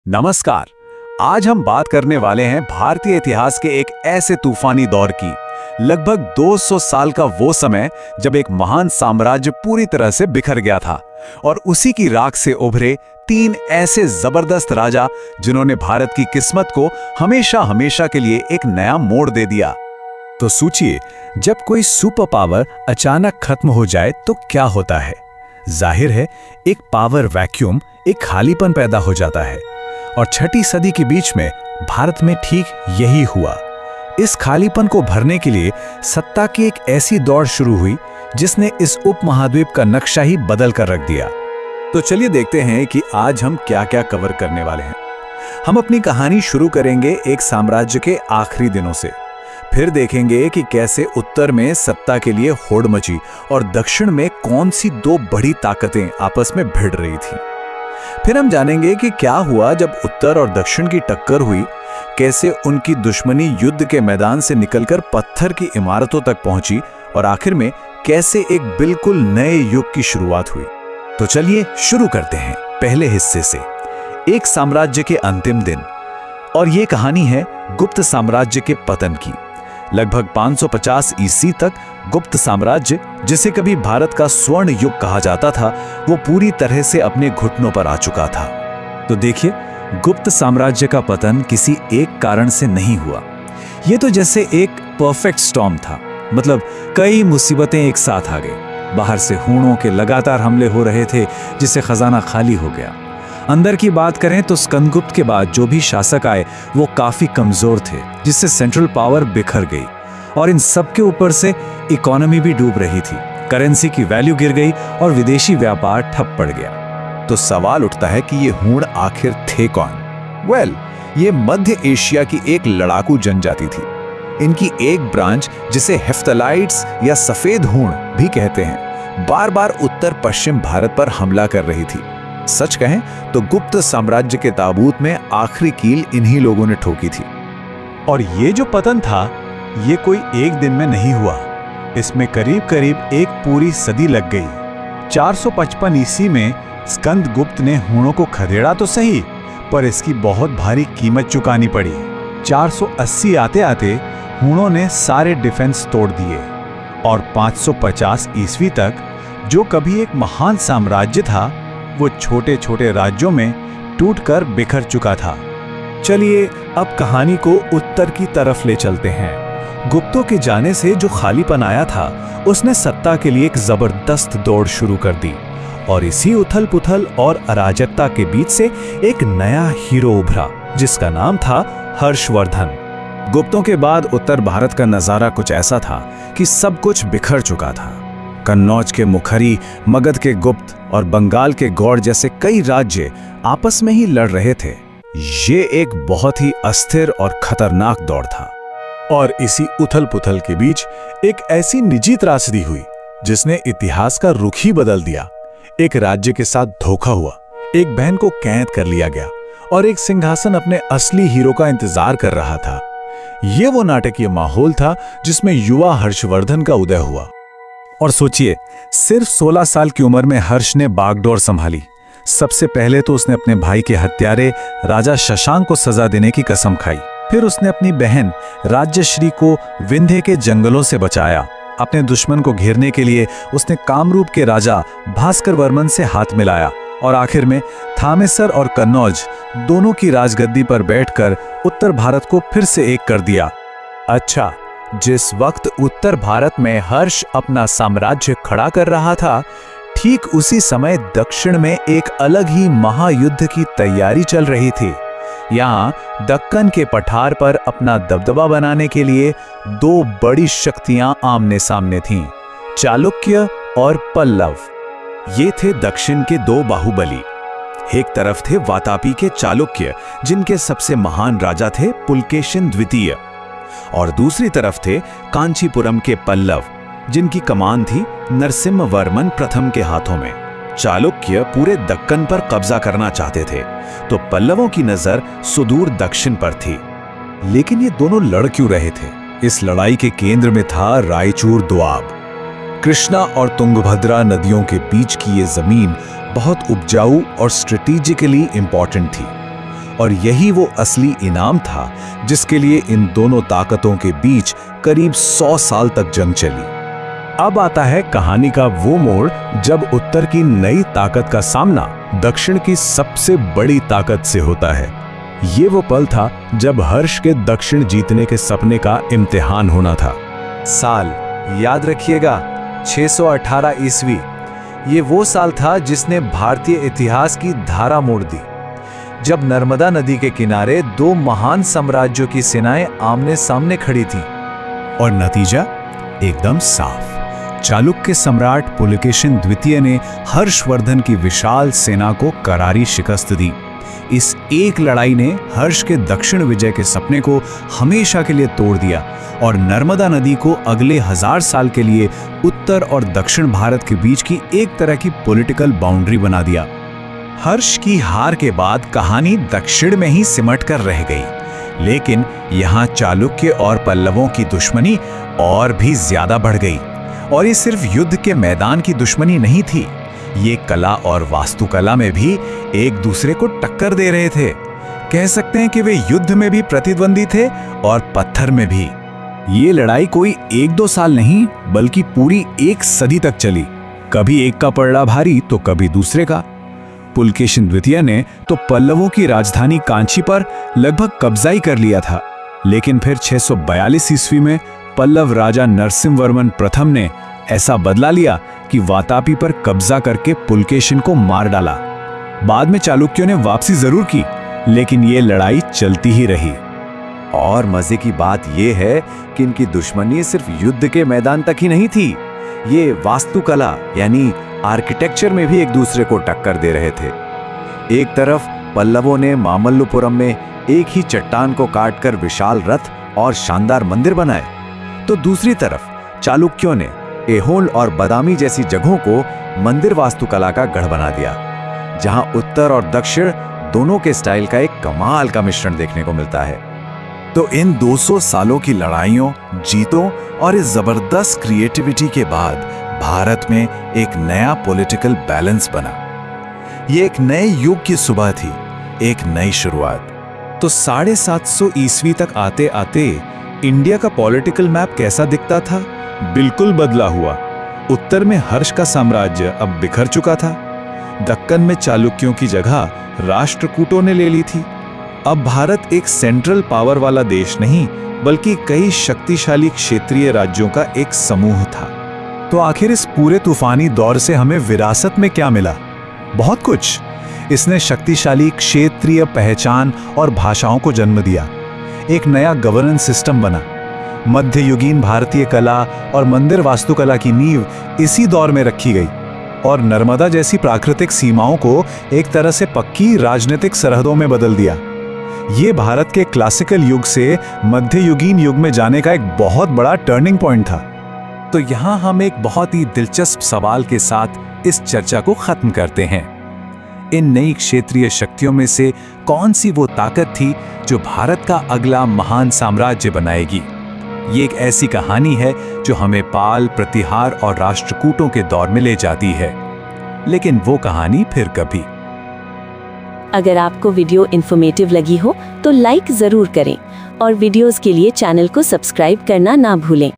नमस्कार। आज हम बात करने वाले हैं भारतीय इतिहास के एक ऐसे तूफानी दौर की। लगभग 200 साल का वो समय जब एक महान साम्राज्य पूरी तरह से बिखर गया था और उसी की राख से उभरे तीन ऐसे जबरदस्त राजा जिन्होंने भारत की किस्मत को हमेशा हमेशा के लिए एक नया मोड़ दे दिया। तो सोचिए, जब कोई सुपर पावर अचानक खत्म हो जाए तो क्या होता है। जाहिर है, एक पावर वैक्यूम, एक खालीपन पैदा हो जाता है। और छठी सदी के बीच में भारत में ठीक यही हुआ। इस खालीपन को भरने के लिए सत्ता की एक ऐसी दौड़ शुरू हुई जिसने इस उपमहाद्वीप का नक्शा ही बदल कर रख दिया। तो चलिए देखते हैं कि आज हम क्या क्या कवर करने वाले हैं। हम अपनी कहानी शुरू करेंगे एक साम्राज्य के आखिरी दिनों से। फिर देखेंगे कि कैसे उत्तर में सत्ता के लिए होड़ मची और दक्षिण में कौन सी दो बड़ी ताकतें आपस में भिड़ रही थी। फिर हम जानेंगे कि क्या हुआ जब उत्तर और दक्षिण की टक्कर हुई, कैसे उनकी दुश्मनी युद्ध के मैदान से निकलकर पत्थर की इमारतों तक पहुंची और आखिर में कैसे एक बिल्कुल नए युग की शुरुआत हुई। तो चलिए शुरू करते हैं पहले हिस्से से, एक साम्राज्य के अंतिम दिन। और ये कहानी है गुप्त साम्राज्य के पतन की। लगभग 550 ईस्वी तक गुप्त साम्राज्य, जिसे कभी भारत का स्वर्ण युग कहा जाता था, वो पूरी तरह से अपने घुटनों पर आ चुका था। तो देखिए, गुप्त साम्राज्य का पतन किसी एक कारण से नहीं हुआ। ये तो जैसे एक परफेक्ट स्टॉर्म था। मतलब कई मुसीबतें एक साथ आ गई। बाहर से हूणों के लगातार हमले हो रहे थे, जिससे खजाना खाली हो गया। अंदर की बात करें तो स्कंदगुप्त के बाद जो भी शासक आए वो काफी कमजोर थे, जिससे सेंट्रल पावर बिखर गई। और इन सब के ऊपर से इकोनॉमी भी डूब रही थी। करेंसी की वैल्यू गिर गई और विदेशी व्यापार ठप पड़ गया। तो सवाल उठता है कि ये हूण आखिर थे कौन? ये मध्य एशिया की एक लड़ाकू जनजाति थी। इनकी एक ब्रांच, जिसे हेफ्थलाइट्स या सफेद हूण भी कहते हैं, बार बार उत्तर पश्चिम भारत पर हमला कर रही थी। सच कहें तो गुप्त साम्राज्य के ताबूत में आखिरी कील इन्हीं लोगों ने ठोकी थी। और ये जो पतन था, ये कोई एक दिन में नहीं हुआ। इसमें करीब करीब एक पूरी सदी लग गई। 455 ईस्वी में स्कंदगुप्त ने हूणों को खदेड़ा तो सही, पर इसकी बहुत भारी कीमत चुकानी पड़ी। 480 आते आते हूणों ने सारे डिफेंस तोड़ दिए और 550 ईस्वी तक जो कभी एक महान साम्राज्य था, वो छोटे छोटे राज्यों में टूटकर बिखर चुका था। चलिए अब कहानी को उत्तर की तरफ ले चलते हैं। गुप्तों के जाने से जो खालीपन आया था, उसने सत्ता के लिए एक जबरदस्त दौड़ शुरू कर दी। और इसी उथल पुथल और अराजकता के बीच से एक नया हीरो उभरा, जिसका नाम था हर्षवर्धन। गुप्तों के बाद उत्तर भारत का नजारा कुछ ऐसा था कि सब कुछ बिखर चुका था। कन्नौज के मुखरी, मगध के गुप्त और बंगाल के गौड़ जैसे कई राज्य आपस में ही लड़ रहे थे। ये एक बहुत ही अस्थिर और खतरनाक दौर था। और इसी उथल पुथल के बीच एक ऐसी निजी त्रासदी हुई जिसने इतिहास का रुख ही बदल दिया। एक राज्य के साथ धोखा हुआ, एक बहन को कैद कर लिया गया और एक सिंहासन अपने असली हीरो का इंतजार कर रहा था। ये वो नाटकीय माहौल था जिसमें युवा हर्षवर्धन का उदय हुआ। और सोचिए, सिर्फ 16 साल की उम्र में हर्ष ने बागडोर संभाली। सबसे पहले तो उसने अपने भाई के हत्यारे राजा शशांक को सजा देने की कसम खाई। फिर उसने अपनी बहन राज्यश्री को विंध्य के जंगलों से बचाया। अपने दुश्मन को घेरने के लिए उसने कामरूप के राजा भास्कर वर्मन से हाथ मिलाया। और आखिर में थामेसर और कन्नौज दोनों की राजगद्दी पर बैठकर उत्तर भारत को फिर से एक कर दिया। अच्छा, जिस वक्त उत्तर भारत में हर्ष अपना साम्राज्य खड़ा कर रहा था, ठीक उसी समय दक्षिण में एक अलग ही महायुद्ध की तैयारी चल रही थी। यहाँ दक्कन के पठार पर अपना दबदबा बनाने के लिए दो बड़ी शक्तियां आमने सामने थीं, चालुक्य और पल्लव। ये थे दक्षिण के दो बाहुबली। एक तरफ थे वातापी के चालुक्य, जिनके सबसे महान राजा थे पुलकेशिन द्वितीय, और दूसरी तरफ थे कांचीपुरम के पल्लव, जिनकी कमान थी नरसिम्हवर्मन प्रथम के हाथों में। चालुक्य पूरे दक्कन पर कब्जा करना चाहते थे, तो पल्लवों की नजर सुदूर दक्षिण पर थी। लेकिन ये दोनों लड़ क्यों रहे थे? इस लड़ाई के केंद्र में था रायचूर दोआब। कृष्णा और तुंगभद्रा नदियों के बीच की ये जमीन बहुत उपजाऊ और स्ट्रेटेजिकली इंपॉर्टेंट थी। और यही वो असली इनाम था जिसके लिए इन दोनों ताकतों के बीच करीब 100 साल तक जंग चली। अब आता है कहानी का वो मोड़ जब उत्तर की नई ताकत का सामना दक्षिण की सबसे बड़ी ताकत से होता है। ये वो पल था जब हर्ष के दक्षिण जीतने के सपने का इम्तिहान होना था। साल याद रखिएगा, 618 ईस्वी। ये वो साल था जिसने भारतीय इतिहास की धारा मोड़ दी, जब नर्मदा नदी के किनारे दो महान साम्राज्यों की सेनाएं आमने सामने खड़ी थीं। और नतीजा एकदम साफ। चालुक्य सम्राट पुलकेशिन द्वितीय ने हर्षवर्धन की विशाल सेना को करारी शिकस्त दी। इस एक लड़ाई ने हर्ष के दक्षिण विजय के सपने को हमेशा के लिए तोड़ दिया और नर्मदा नदी को अगले 1000 साल के लिए उत्तर और दक्षिण भारत के बीच की एक तरह की पॉलिटिकल बाउंड्री बना दिया। हर्ष की हार के बाद कहानी दक्षिण में ही सिमट कर रह गई, लेकिन यहाँ चालुक्य और पल्लवों की दुश्मनी और भी ज्यादा बढ़ गई। और ये सिर्फ युद्ध के मैदान की दुश्मनी नहीं थी, ये कला और वास्तुकला में भी एक दूसरे को टक्कर दे रहे थे। कह सकते हैं कि वे युद्ध में भी प्रतिद्वंदी थे और पत्थर में भी। ये लड़ाई कोई 1-2 साल नहीं बल्कि पूरी 1 सदी तक चली। कभी एक का पलड़ा भारी तो कभी दूसरे का। पुलकेशिन द्वितीय ने तो पल्लवों की राजधानी कांची पर लगभग कब्जा ही कर लिया था, लेकिन फिर 642 ईस्वी में पल्लव राजा नरसिंहवर्मन प्रथम ने ऐसा बदला लिया कि वातापी पर कब्जा करके पुलकेशिन को मार डाला। बाद में चालुक्यों ने वापसी जरूर की, लेकिन ये लड़ाई चलती ही रही। और मजे की बात यह है कि इनकी दुश्मनी सिर्फ युद्ध के मैदान तक ही नहीं थी, ये वास्तुकला यानी आर्किटेक्चर में भी एक दूसरे को टक्कर दे रहे थे। एक तरफ पल्लवों ने मामल्लपुरम में एक ही चट्टान को काटकर विशाल रथ और शानदार मंदिर बनाए, तो दूसरी तरफ चालुक्यों ने ऐहोल और बादामी जैसी जगहों को मंदिर वास्तुकला का गढ़ बना दिया, जहां उत्तर और दक्षिण दोनों के स्टाइल का एक कमाल का मिश्रण देखने को मिलता है। तो इन 200 सालों की लड़ाइयों, जीतों और इस जबरदस्त क्रिएटिविटी के बाद भारत में एक नया पॉलिटिकल बैलेंस बना। ये एक नए युग की सुबह थी, एक नई शुरुआत। तो 750 ईस्वी तक आते आते इंडिया का पॉलिटिकल मैप कैसा दिखता था? बिल्कुल बदला हुआ। उत्तर में हर्ष का साम्राज्य अब बिखर चुका था। दक्कन में चालुक्यों की जगह राष्ट्रकूटों ने ले ली थी। अब भारत एक सेंट्रल पावर वाला देश नहीं, बल्कि कई शक्तिशाली क्षेत्रीय राज्यों का एक समूह था। तो आखिर इस पूरे तूफानी दौर से हमें विरासत में क्या मिला? बहुत कुछ। इसने शक्तिशाली क्षेत्रीय पहचान और भाषाओं को जन्म दिया। एक नया गवर्नेंस सिस्टम बना। मध्ययुगीन भारतीय कला और मंदिर वास्तुकला की नींव इसी दौर में रखी गई और नर्मदा जैसी प्राकृतिक सीमाओं को एक तरह से पक्की राजनीतिक सरहदों में बदल दिया। ये भारत के क्लासिकल युग से मध्ययुगीन युग में जाने का एक बहुत बड़ा टर्निंग पॉइंट था। तो यहाँ हम एक बहुत ही दिलचस्प सवाल के साथ इस चर्चा को खत्म करते हैं। इन नई क्षेत्रीय शक्तियों में से कौन सी वो ताकत थी जो भारत का अगला महान साम्राज्य बनाएगी? ये एक ऐसी कहानी है जो हमें पाल, प्रतिहार और राष्ट्रकूटों के दौर में ले जाती है, लेकिन वो कहानी फिर कभी। अगर आपको वीडियो इन्फॉर्मेटिव लगी हो तो लाइक जरूर करें और वीडियोस के लिए चैनल को सब्सक्राइब करना ना भूलें।